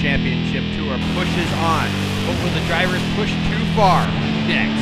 Championship Tour pushes on, but will the drivers push too far? Next.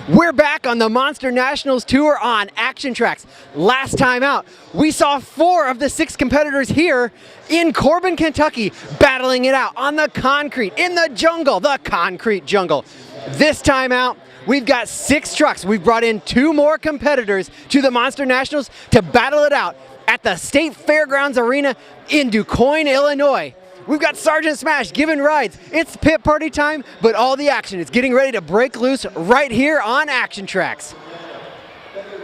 We're back on the Monster Nationals Tour on ActionTracks. Last time out, we saw 4 of the 6 competitors here in Corbin, Kentucky, battling it out on the concrete, in the jungle, the concrete jungle. This time out, we've got 6 trucks. We've brought in 2 more competitors to the Monster Nationals to battle it out at the State Fairgrounds Arena in DuQuoin, Illinois. We've got Sergeant Smash giving rides. It's pit party time, but all the action is getting ready to break loose right here on ActionTracks.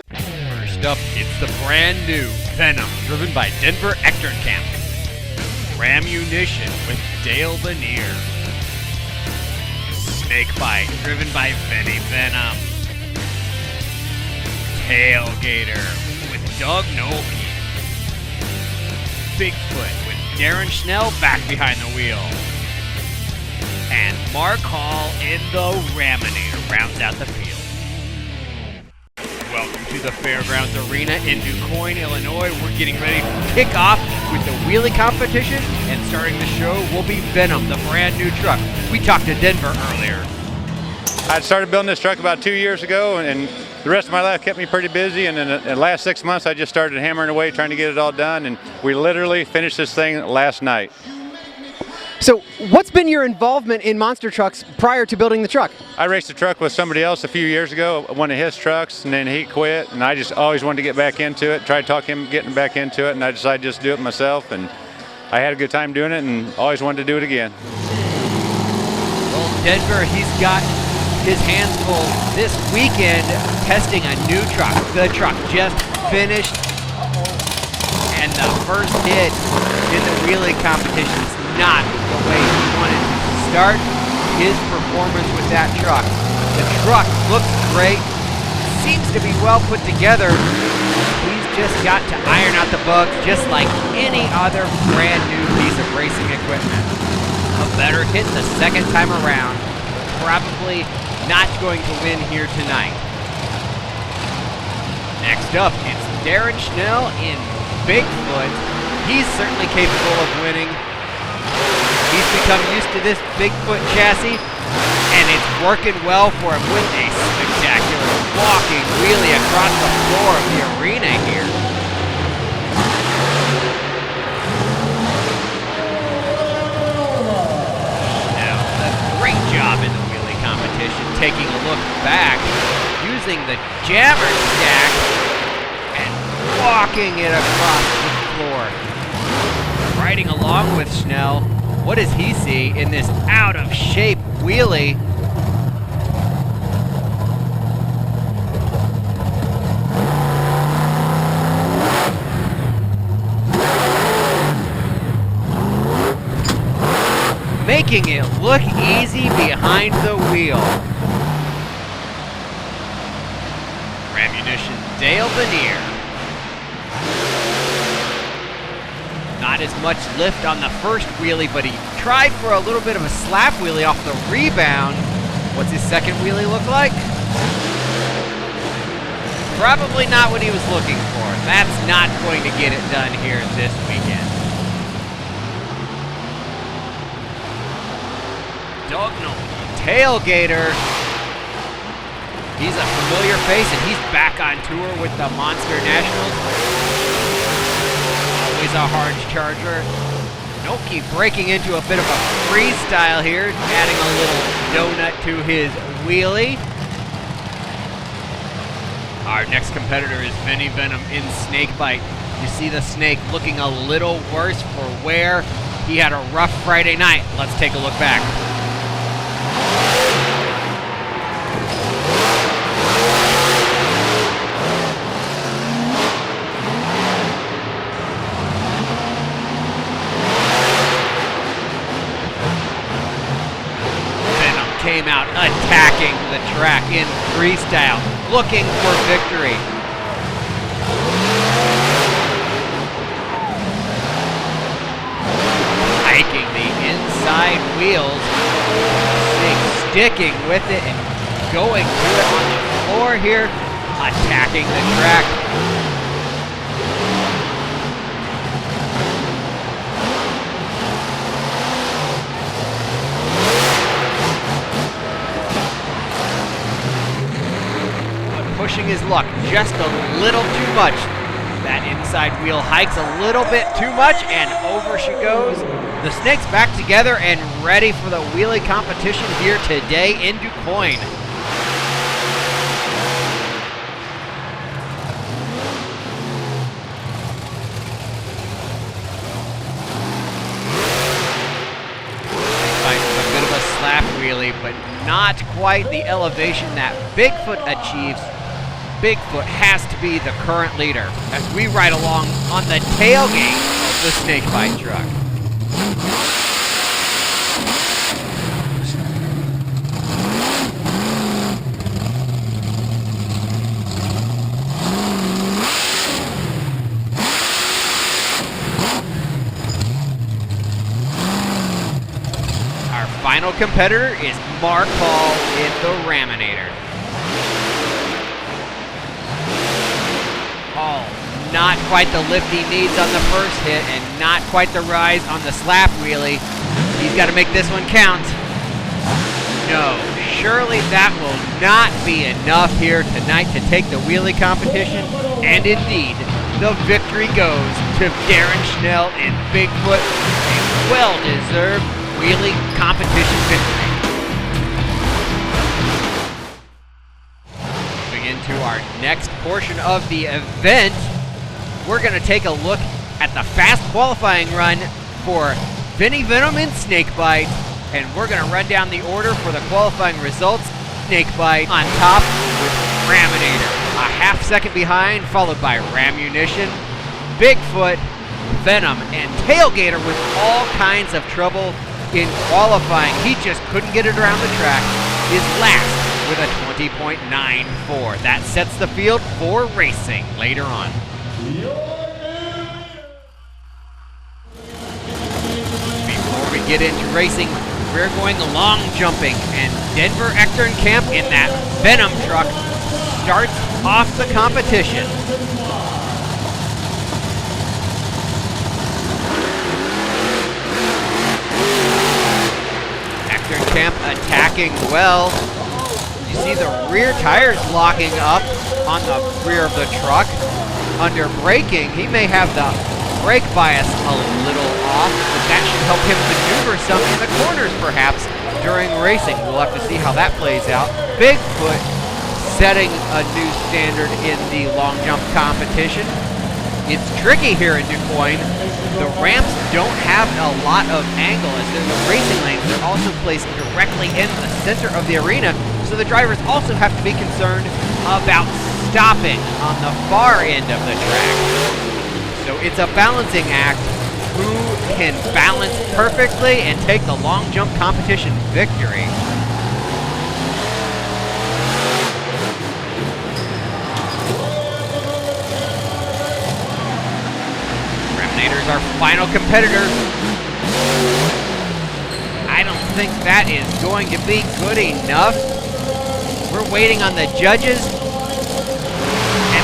First up, it's the brand new Venom, driven by Denver Ectorcamp. Rammunition with Dale Veneer. Snakebite, driven by Venom. Tailgator with Doug Nolte. Bigfoot with Darren Schnell back behind the wheel. And Mark Hall in the Raminator rounds out the field. Welcome to the Fairgrounds Arena in DuQuoin, Illinois. We're getting ready to kick off with the wheelie competition, and starting the show will be Venom, the brand new truck. We talked to Denver earlier. I started building this truck about 2 years ago, and the rest of my life kept me pretty busy, and in the last 6 months I just started hammering away trying to get it all done, and we literally finished this thing last night. So what's been your involvement in monster trucks prior to building the truck? I raced a truck with somebody else a few years ago, one of his trucks, and then he quit, and I just always wanted to get back into it, tried to talk him getting back into it, and I decided just to do it myself, and I had a good time doing it and always wanted to do it again. Well, Denver, he's got his hands full this weekend testing a new truck. The truck just finished, and the first hit in the wheelie competition is not the way he wanted to start his performance with that truck. The truck looks great, seems to be well put together. He's just got to iron out the bugs just like any other brand new piece of racing equipment. A better hit the second time around. Probably not going to win here tonight. Next up, it's Darren Schnell in Bigfoot. He's certainly capable of winning. He's become used to this Bigfoot chassis, and it's working well for him with a spectacular walking wheelie across the floor of the arena here. Schnell, a great job in the competition, taking a look back, using the jammer stack and walking it across the floor. Riding along with Schnell, what does he see in this out-of-shape wheelie? Making it look easy behind the wheel. Rammunition Dale Veneer. Not as much lift on the first wheelie, but he tried for a little bit of a slap wheelie off the rebound. What's his second wheelie look like? Probably not what he was looking for. That's not going to get it done here this weekend. Doug Nolte, Tailgator. He's a familiar face, and he's back on tour with the Monster Nationals. Always a hard charger. Nolte breaking into a bit of a freestyle here, adding a little donut to his wheelie. Our next competitor is Venom in Snakebite. You see the snake looking a little worse for wear. He had a rough Friday night. Let's take a look back. Came out attacking the track in freestyle, looking for victory. Hiking the inside wheels. Snake sticking with it and going to it on the floor here, attacking the track. Pushing his luck just a little too much. That inside wheel hikes a little bit too much, and over she goes. The Snake's back together and ready for the wheelie competition here today in DuQuoin. A bit of a slap wheelie, but not quite the elevation that Bigfoot achieves. Bigfoot has to be the current leader as we ride along on the tailgate of the snakebite truck. Our final competitor is Mark Hall in the Raminator. Not quite the lift he needs on the first hit, and not quite the rise on the slap wheelie. He's got to make this one count. No, surely that will not be enough here tonight to take the wheelie competition. And indeed, the victory goes to Darren Schnell and Bigfoot, a well-deserved wheelie competition victory. Moving into our next portion of the event, we're going to take a look at the fast qualifying run for Venom and Snakebite, and we're going to run down the order for the qualifying results. Snakebite on top with Raminator, a half second behind, followed by Rammunition, Bigfoot, Venom, and Tailgator with all kinds of trouble in qualifying. He just couldn't get it around the track. Is last with a 20.94. That sets the field for racing later on. Before we get into racing, we're going long jumping, and Denver Echternkamp in that Venom truck starts off the competition. Echternkamp attacking well. You see the rear tires locking up on the rear of the truck. Under braking, he may have the brake bias a little off, but that should help him maneuver some in the corners perhaps during racing. We'll have to see how that plays out. Bigfoot setting a new standard in the long jump competition. It's tricky here in DuQuoin. The ramps don't have a lot of angle as they're the racing lanes. They're also placed directly in the center of the arena, so the drivers also have to be concerned about stopping on the far end of the track. So it's a balancing act. Who can balance perfectly and take the long jump competition victory? Raminator's our final competitor. I don't think that is going to be good enough. We're waiting on the judges.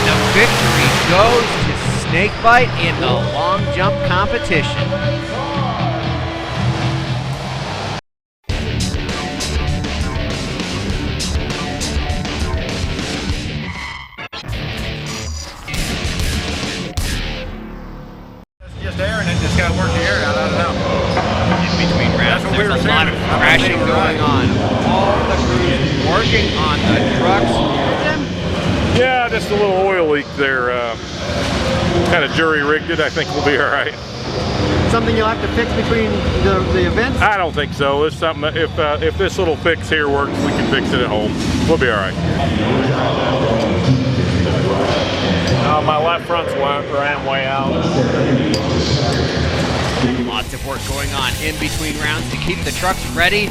The victory goes to Snakebite in the long jump competition. Just air and it just got to work the air out. I don't know. In between rounds, there's a lot of crashing going on. All the crews working on the trucks. Yeah, just a little oil leak there. Kind of jury rigged it. I think we'll be all right. Something you'll have to fix between the events? I don't think so. It's something. If this little fix here works, we can fix it at home. We'll be all right. My left front's ran way out. Lots of work going on in between rounds to keep the trucks ready.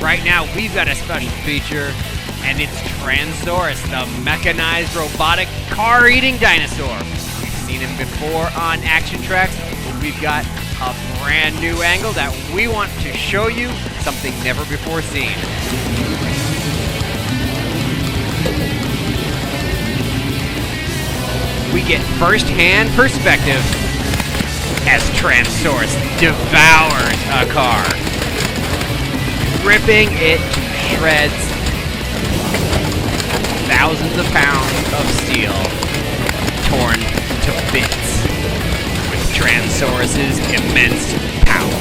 Right now, we've got a special feature, and it's Transaurus, the mechanized robotic car-eating dinosaur. We've seen him before on ActionTracks, but we've got a brand new angle that we want to show you, something never before seen. We get first-hand perspective as Transource devours a car, ripping it to shreds. Thousands of pounds of steel torn to bits with Transource's immense power.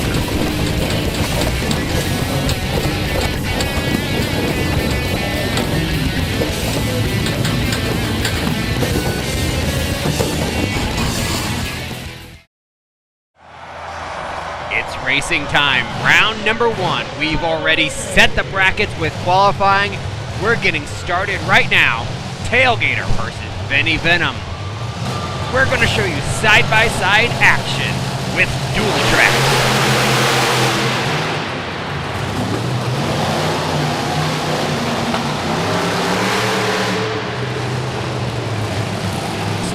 It's racing time. Round number 1. We've already set the brackets with qualifying. We're getting started right now. Tailgator versus Venom. We're going to show you side-by-side action with dual tracks.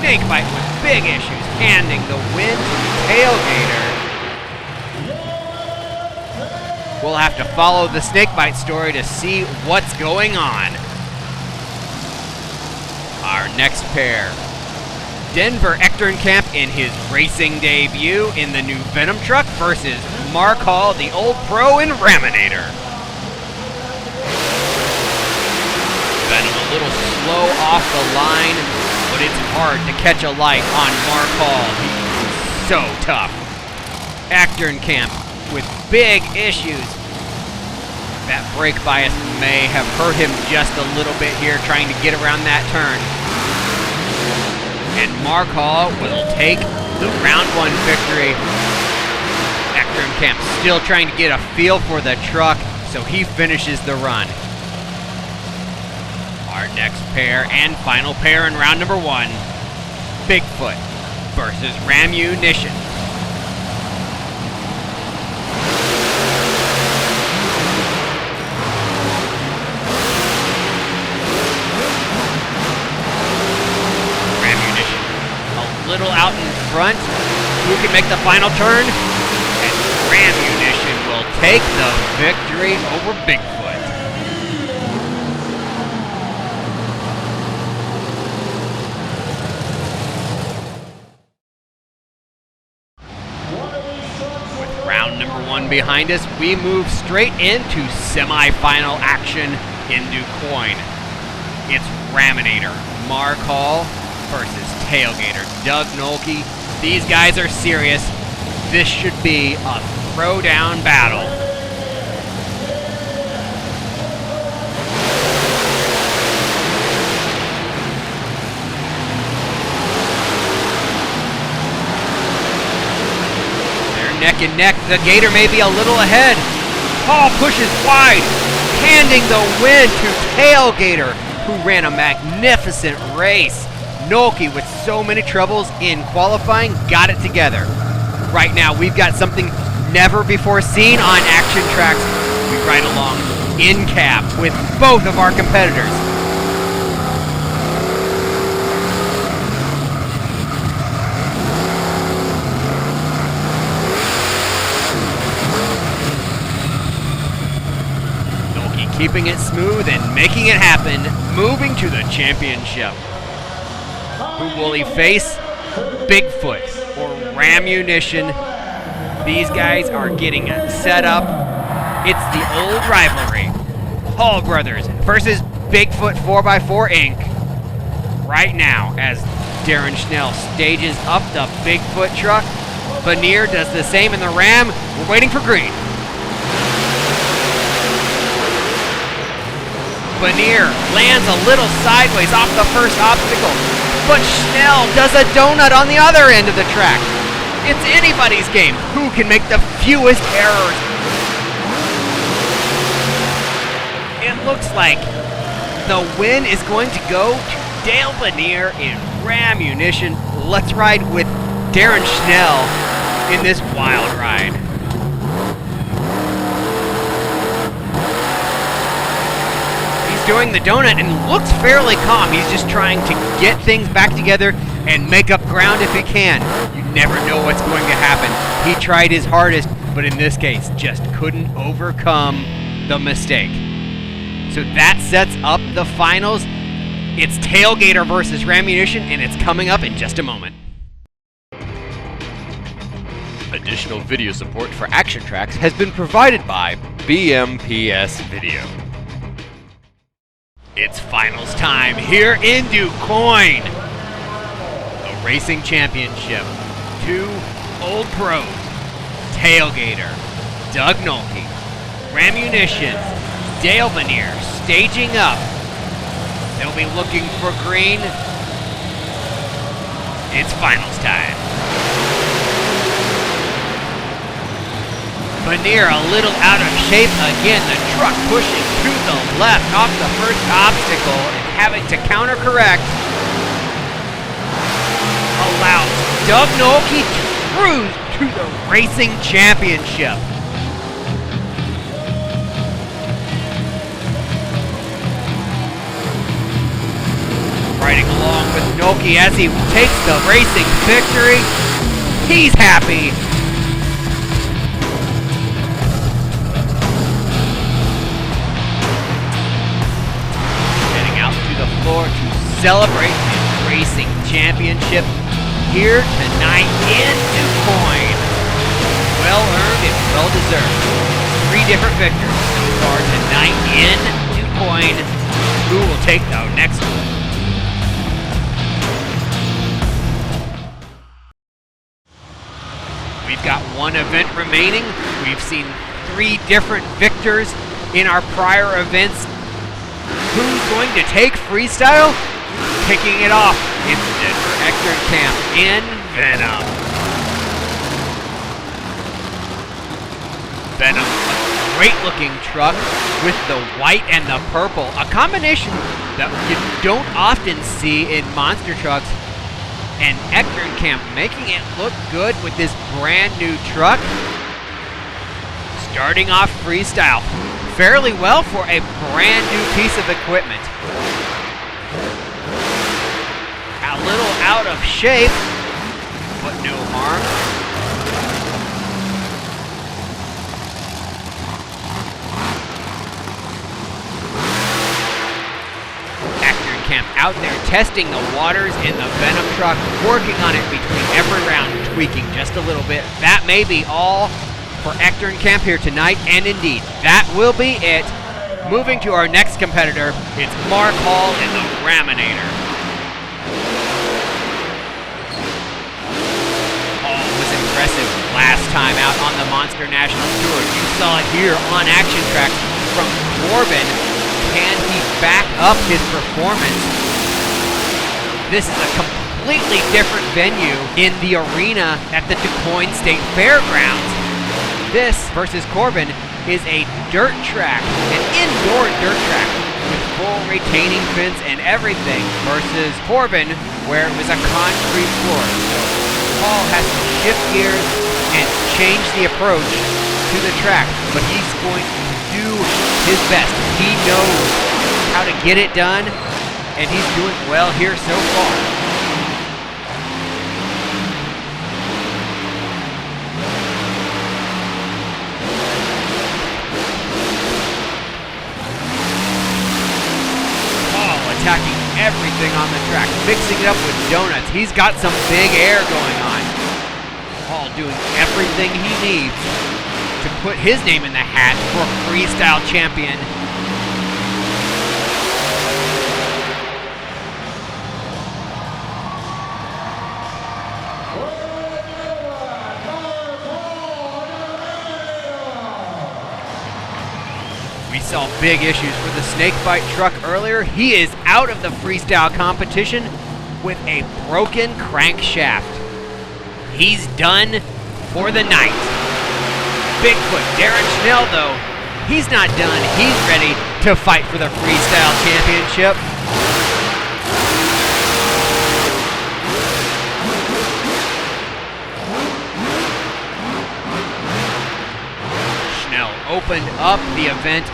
Snakebite with big issues, handing the win to Tailgator. We'll have to follow the snakebite story to see what's going on. Our next pair. Denver Ecternkamp in his racing debut in the new Venom truck versus Mark Hall, the old pro in Raminator. Venom a little slow off the line, but it's hard to catch a light on Mark Hall. He's so tough. Ecternkamp with big issues. That brake bias may have hurt him just a little bit here trying to get around that turn. And Mark Hall will take the round 1 victory. Ecternkamp still trying to get a feel for the truck, so he finishes the run. Our next pair and final pair in round number 1, Bigfoot versus Rammunition. Little out in front. Who can make the final turn? And Rammunition will take the victory over Bigfoot. With round number 1 behind us, we move straight into semi-final action in DuQuoin. It's Raminator, Mark Hall versus Tailgator, Doug Nolke. These guys are serious. This should be a throwdown battle. They're neck and neck. The Gator may be a little ahead. Hall pushes wide, handing the win to Tailgator, who ran a magnificent race. Nolke, with so many troubles in qualifying, got it together. Right now, we've got something never before seen on ActionTracks. We ride along in cab with both of our competitors. Nolke keeping it smooth and making it happen, moving to the championship. Who will he face? Bigfoot or Rammunition. These guys are getting set up. It's the old rivalry. Hall Brothers versus Bigfoot 4x4 Inc. Right now, as Darren Schnell stages up the Bigfoot truck, Veneer does the same in the Ram. We're waiting for green. Veneer lands a little sideways off the first obstacle, but Schnell does a donut on the other end of the track. It's anybody's game. Who can make the fewest errors? It looks like the win is going to go to Dale Veneer in Rammunition. Let's ride with Darren Schnell in this wild ride. He's doing the donut and looks fairly calm. He's just trying to get things back together and make up ground if he can. You never know what's going to happen. He tried his hardest, but in this case, just couldn't overcome the mistake. So that sets up the finals. It's Tailgator versus Rammunition, and it's coming up in just a moment. Additional video support for ActionTracks has been provided by BMPS Video. It's finals time here in DuQuoin. The racing championship. 2 old pros, Tailgator, Doug Nolte, Rammunition, Dale Veneer staging up. They'll be looking for green. It's finals time. Veneer a little out of shape again. The truck pushing to the left off the first obstacle and having to counter correct. Allows Doug Nolte to cruise to the racing championship. Riding along with Nolte as he takes the racing victory. He's happy. To celebrate his racing championship here tonight in DuQuoin. Well earned and well deserved. 3 different victors so far tonight in DuQuoin. Who will take the next one? We've got 1 event remaining. We've seen 3 different victors in our prior events. Who's going to take freestyle? Kicking it off, it's Denver ActionTracks in Venom. Venom, a great looking truck with the white and the purple, a combination that you don't often see in monster trucks. And ActionTracks making it look good with this brand new truck. Starting off freestyle fairly well for a brand new piece of equipment. A little out of shape, but no harm. ActionTracks out there testing the waters in the Venom truck, working on it between every round, tweaking just a little bit. That may be all for ActionTracks here tonight, and indeed, that will be it. Moving to our next competitor, it's Mark Hall in the Raminator. Hall was impressive last time out on the Monster National Tour. You saw it here on ActionTracks from Corbin. Can he back up his performance? This is a completely different venue in the arena at the DuQuoin State Fairgrounds. This versus Corbin is a dirt track, an indoor dirt track with full retaining fence and everything, versus Corbin where it was a concrete floor. So Paul has to shift gears and change the approach to the track, but he's going to do his best. He knows how to get it done, and he's doing well here so far. Attacking everything on the track, mixing it up with donuts. He's got some big air going on. Paul doing everything he needs to put his name in the hat for freestyle champion. We saw big issues for the snakebite truck earlier. He is out of the freestyle competition with a broken crankshaft. He's done for the night. Bigfoot Darren Schnell, though, he's not done. He's ready to fight for the freestyle championship. Opened up the event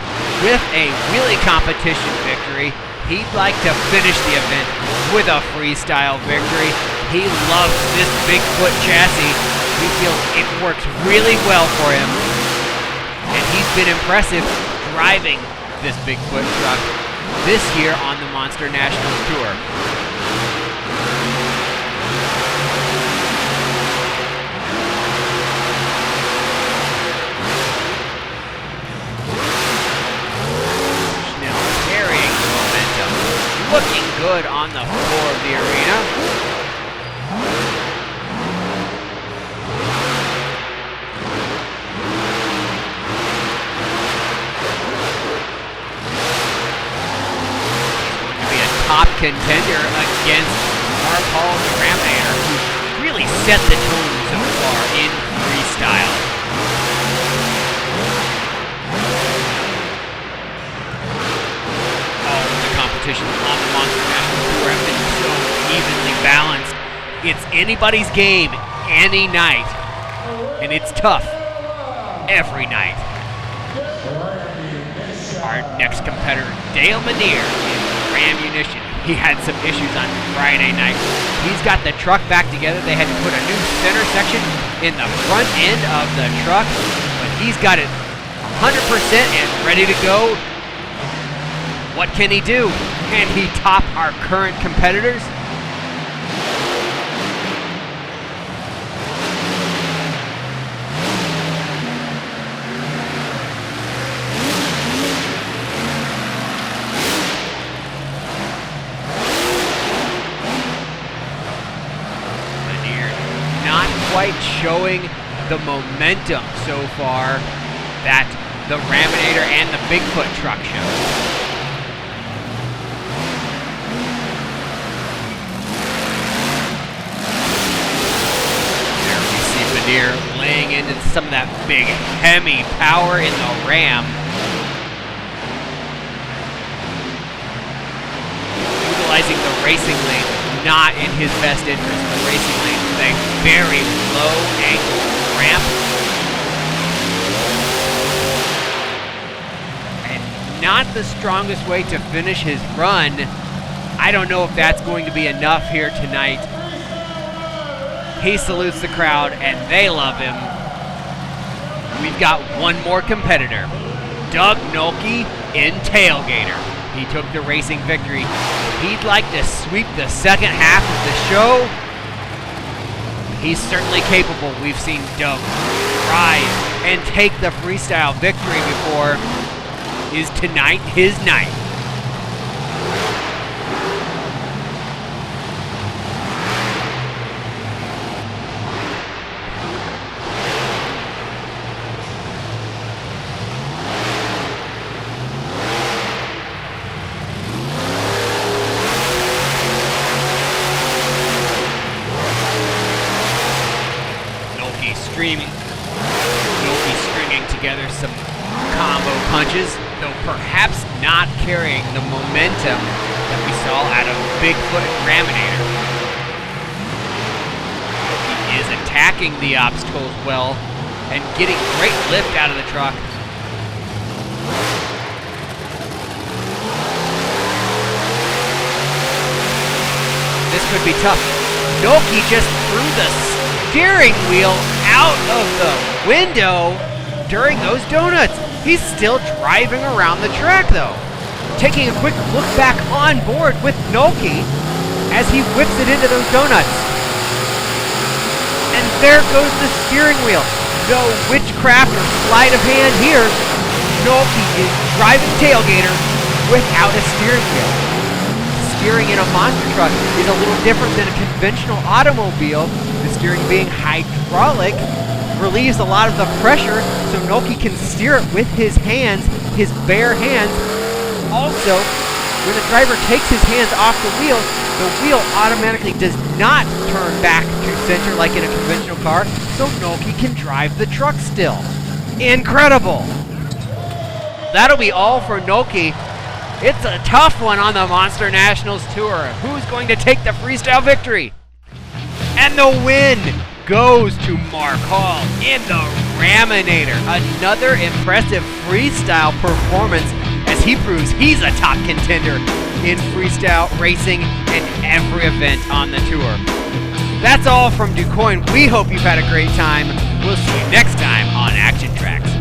with a wheelie competition victory. He'd like to finish the event with a freestyle victory. He loves this Bigfoot chassis. He feels it works really well for him. And he's been impressive driving this Bigfoot truck this year on the Monster Nationals Tour. Now carrying the momentum. Looking good on the floor of the arena. Top contender against Paul the Raminator, who really set the tone so far in freestyle. All of the competition on the Monster National Tour have been so evenly balanced. It's anybody's game any night, and it's tough every night. Our next competitor, Rammunition, Rammunition. He had some issues on Friday night. He's got the truck back together. They had to put a new center section in the front end of the truck, but he's got it 100% and ready to go. What can he do? Can he top our current competitors? Quite showing the momentum so far that the Raminator and the Bigfoot truck show. There we see Veneer laying into some of that big Hemi power in the Ram. Utilizing the racing lane, not in his best interest. The racing lane with a very low angle ramp. And not the strongest way to finish his run. I don't know if that's going to be enough here tonight. He salutes the crowd and they love him. We've got one more competitor, Doug Nolte in Tailgator. He took the racing victory. He'd like to sweep the second half of the show. He's certainly capable. We've seen Doug rise and take the freestyle victory before. Is tonight his night? Nolte stringing together some combo punches, though perhaps not carrying the momentum that we saw out of Bigfoot and Raminator. He is attacking the obstacles well and getting great lift out of the truck. This could be tough. Nolte just threw the steering wheel out of the window during those donuts. He's still driving around the track though. Taking a quick look back on board with Nolte as he whips it into those donuts. And there goes the steering wheel. No witchcraft or sleight of hand here. Nolte is driving Tailgator without a steering wheel. Steering in a monster truck is a little different than a conventional automobile. The steering being hydraulic relieves a lot of the pressure, so Nolte can steer it with his hands, his bare hands. Also, when the driver takes his hands off the wheel automatically does not turn back to center like in a conventional car, so Nolte can drive the truck still. Incredible! That'll be all for Nolte. It's a tough one on the Monster Nationals Tour. Who's going to take the freestyle victory? And the win goes to Mark Hall in the Raminator. Another impressive freestyle performance as he proves he's a top contender in freestyle racing and every event on the tour. That's all from DuQuoin. We hope you've had a great time. We'll see you next time on Action Tracks.